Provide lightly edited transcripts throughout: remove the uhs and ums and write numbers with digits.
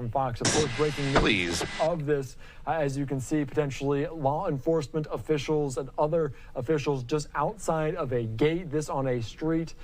from Fox. Of course, breaking news of this, as you can see, potentially law enforcement officials and other officials just outside of a gate, this on a street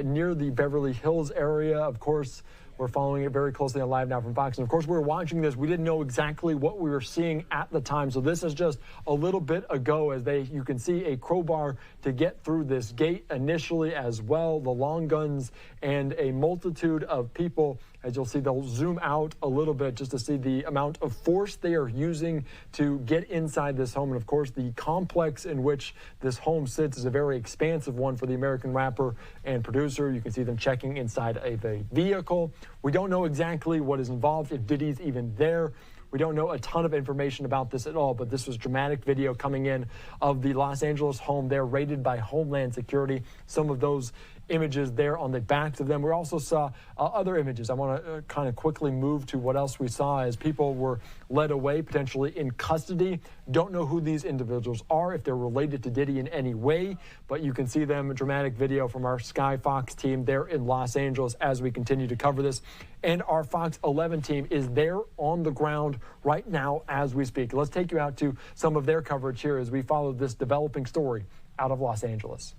near the Beverly Hills area. Of course, we're following it very closely on Live Now from Fox. And of course, we were watching this. We didn't know exactly what we were seeing at the time. So this is just a little bit ago as you can see a crowbar to get through this gate initially as well. The long guns and a multitude of people. As you'll see, they'll zoom out a little bit just to see the amount of force they are using to get inside this home. And of course, the complex in which this home sits is a very expansive one for the American rapper and producer. You can see them checking inside of a vehicle. We don't know exactly what is involved, if Diddy's even there. We don't know a ton of information about this at all, but this was dramatic video coming in of the Los Angeles home there, raided by Homeland Security. Some of those images there on the backs of them. We also saw other images. I want to kind of quickly move to what else we saw as people were led away, potentially in custody. Don't know who these individuals are, if they're related to Diddy in any way, but you can see them, a dramatic video from our Sky Fox team there in Los Angeles as we continue to cover this. And our Fox 11 team is there on the ground right now as we speak. Let's take you out to some of their coverage here as we follow this developing story out of Los Angeles.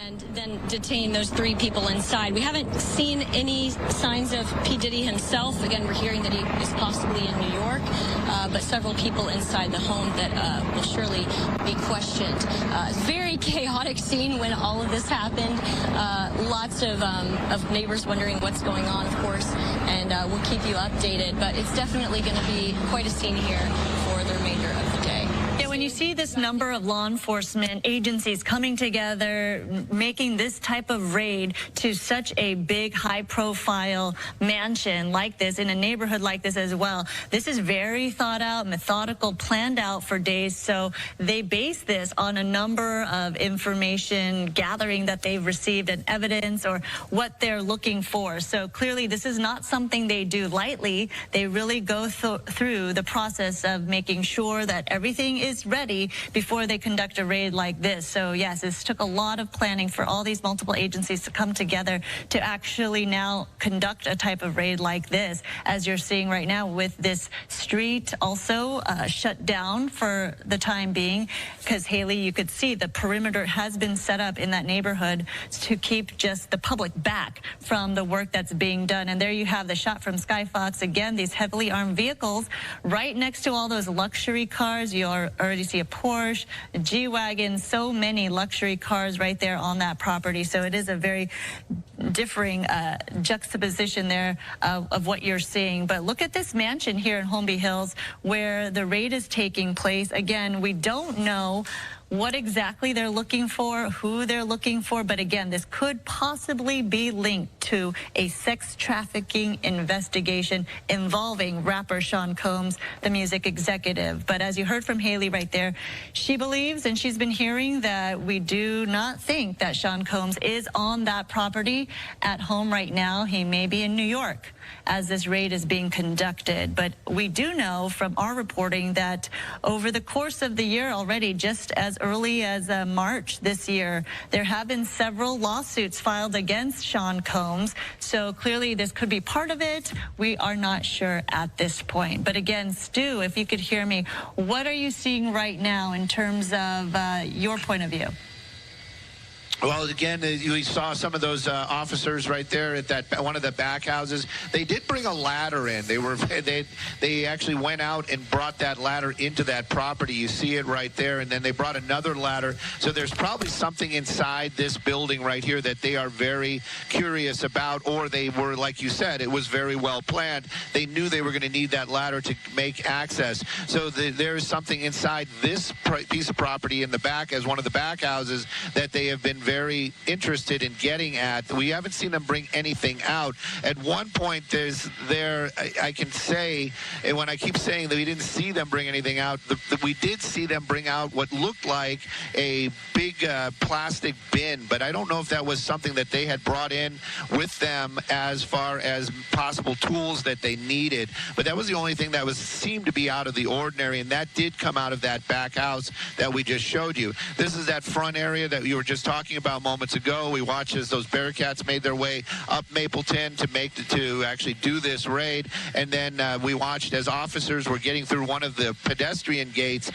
And then detain those 3 people inside. We haven't seen any signs of P. Diddy himself. Again, we're hearing that he is possibly in New York, but several people inside the home that will surely be questioned. Very chaotic scene when all of this happened. Lots of neighbors wondering what's going on, of course, and we'll keep you updated. But it's definitely going to be quite a scene here for the remainder of the day. Yeah, when you see this number of law enforcement agencies coming together, making this type of raid to such a big, high-profile mansion like this, in a neighborhood like this as well, this is very thought out, methodical, planned out for days. So they base this on a number of information gathering that they've received and evidence or what they're looking for. So clearly this is not something they do lightly. They really go through the process of making sure that everything is ready before they conduct a raid like this. So yes, this took a lot of planning for all these multiple agencies to come together to actually now conduct a type of raid like this, as you're seeing right now with this street also shut down for the time being, because Haley, you could see the perimeter has been set up in that neighborhood to keep just the public back from the work that's being done. And there you have the shot from Sky Fox. Again, these heavily armed vehicles right next to all those luxury cars. You already see a Porsche, a G-Wagon, so many luxury cars right there on that property. So it is a very differing juxtaposition there of what you're seeing. But look at this mansion here in Holmby Hills where the raid is taking place. Again, we don't know what exactly they're looking for, who they're looking for, but again, this could possibly be linked to a sex trafficking investigation involving rapper Sean Combs, the music executive. But as you heard from Haley right there, she believes, and she's been hearing, that we do not think that Sean Combs is on that property at home right now. He may be in New York as this raid is being conducted. But we do know from our reporting that over the course of the year already, just as early as March this year, there have been several lawsuits filed against Sean Combs. So clearly this could be part of it. We are not sure at this point. But again, Stu, if you could hear me, what are you seeing right now in terms of your point of view? Well, again, we saw some of those officers right there at that one of the back houses. They did bring a ladder in. They actually went out and brought that ladder into that property. You see it right there, and then they brought another ladder. So there's probably something inside this building right here that they are very curious about, or they were, like you said, it was very well planned. They knew they were going to need that ladder to make access. So there is something inside this piece of property in the back, as one of the back houses, that they have been very interested in getting at. We haven't seen them bring anything out. At one point, I can say, and when I keep saying that we didn't see them bring anything out, we did see them bring out what looked like a big plastic bin, but I don't know if that was something that they had brought in with them as far as possible tools that they needed. But that was the only thing that seemed to be out of the ordinary, and that did come out of that back house that we just showed you. This is that front area that you were just talking talking about moments ago. We watched as those Bearcats made their way up Mapleton to actually do this raid, and then we watched as officers were getting through one of the pedestrian gates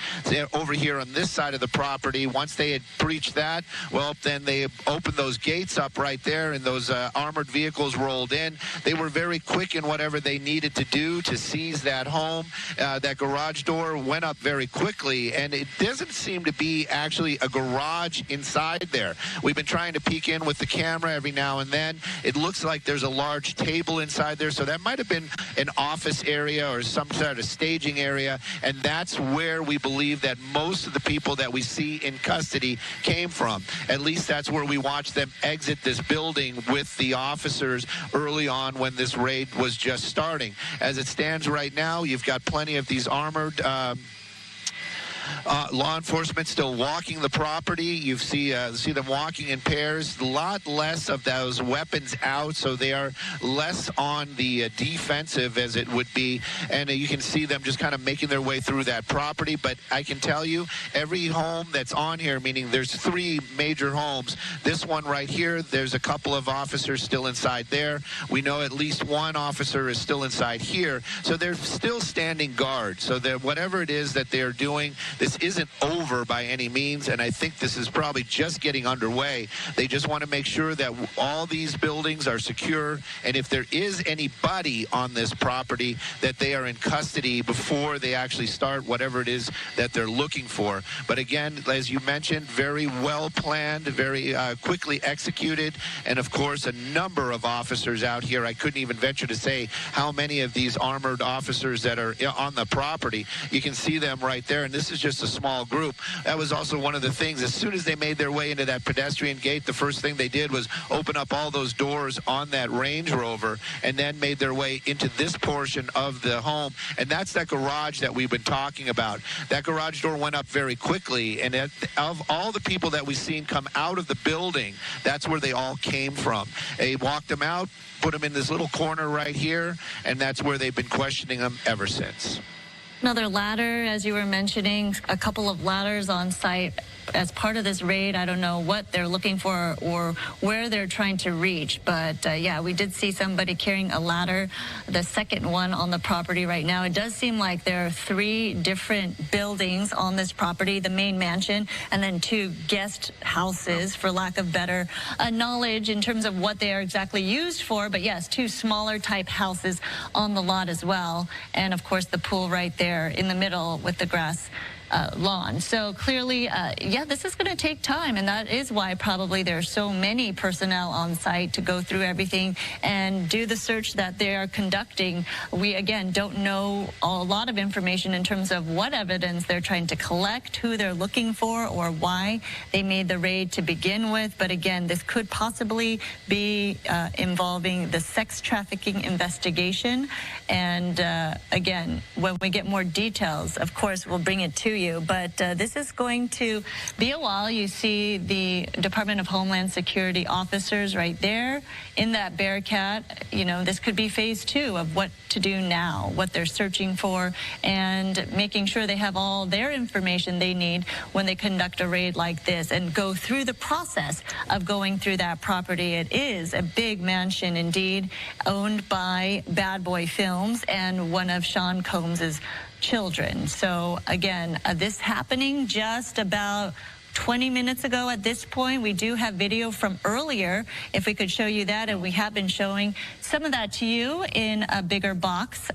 over here on this side of the property. Once they had breached that, well, then they opened those gates up right there, and those armored vehicles rolled in. They were very quick in whatever they needed to do to seize that home. That garage door went up very quickly, and it doesn't seem to be actually a garage inside there. We've been trying to peek in with the camera every now and then. It looks like there's a large table inside there, so that might have been an office area or some sort of staging area, and that's where we believe that most of the people that we see in custody came from. At least that's where we watched them exit this building with the officers early on when this raid was just starting. As it stands right now, you've got plenty of these armored law enforcement still walking the property. You see them walking in pairs. A lot less of those weapons out, so they are less on the defensive as it would be. And you can see them just kind of making their way through that property. But I can tell you, every home that's on here, meaning there's 3 major homes. This one right here, there's a couple of officers still inside there. We know at least 1 officer is still inside here. So they're still standing guard. So that whatever it is that they're doing, this isn't over by any means, and I think this is probably just getting underway. They just want to make sure that all these buildings are secure, and if there is anybody on this property, that they are in custody before they actually start whatever it is that they're looking for. But again, as you mentioned, very well planned, very quickly executed, and of course a number of officers out here. I couldn't even venture to say how many of these armored officers that are on the property. You can see them right there, and this is just a small group. That was also one of the things. As soon as they made their way into that pedestrian gate, the first thing they did was open up all those doors on that Range Rover and then made their way into this portion of the home. And that's that garage that we've been talking about. That garage door went up very quickly, and of all the people that we've seen come out of the building, that's where they all came from. They walked them out, put them in this little corner right here, and that's where they've been questioning them ever since. Another ladder, as you were mentioning, a couple of ladders on site as part of this raid. I don't know what they're looking for or where they're trying to reach, but yeah, we did see somebody carrying a ladder, the second one on the property right now. It does seem like there are 3 different buildings on this property, the main mansion, and then 2 guest houses, for lack of better knowledge in terms of what they are exactly used for. But yes, 2 smaller type houses on the lot as well. And of course, the pool right there in the middle with the grass lawn. So clearly, yeah, this is going to take time, and that is why probably there are so many personnel on site to go through everything and do the search that they are conducting. We, again, don't know a lot of information in terms of what evidence they're trying to collect, who they're looking for, or why they made the raid to begin with. But again, this could possibly be involving the sex trafficking investigation. And again, when we get more details, of course, we'll bring it to you. But this is going to be a while. You see the Department of Homeland Security officers right there in that Bearcat. You know, this could be phase 2 of what to do now, what they're searching for, and making sure they have all their information they need when they conduct a raid like this and go through the process of going through that property. It is a big mansion indeed, owned by Bad Boy Films and one of Sean Combs's children. So again, this happening just about 20 minutes ago at this point. We do have video from earlier, if we could show you that, and we have been showing some of that to you in a bigger box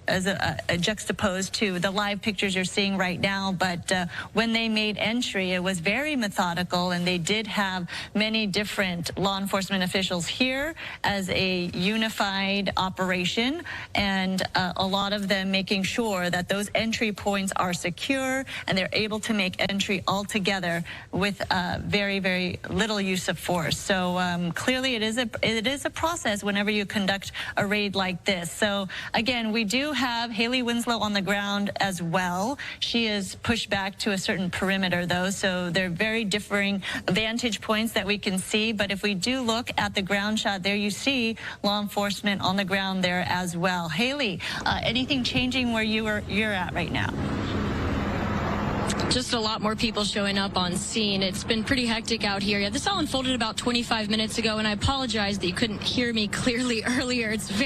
as a juxtaposed to the live pictures you're seeing right now. But when they made entry, it was very methodical, and they did have many different law enforcement officials here as a unified operation, and a lot of them making sure that those entry points are secure and they're able to make entry all together with very, very little use of force. So clearly it is a process whenever you conduct a raid like this. So again, we do have Haley Winslow on the ground as well. She is pushed back to a certain perimeter, though, so they're very differing vantage points that we can see. But if we do look at the ground shot there, you see law enforcement on the ground there as well. Haley, anything changing where you're at right now? Just a lot more people showing up on scene. It's been pretty hectic out here. Yeah, this all unfolded about 25 minutes ago, and I apologize that you couldn't hear me clearly earlier. It's very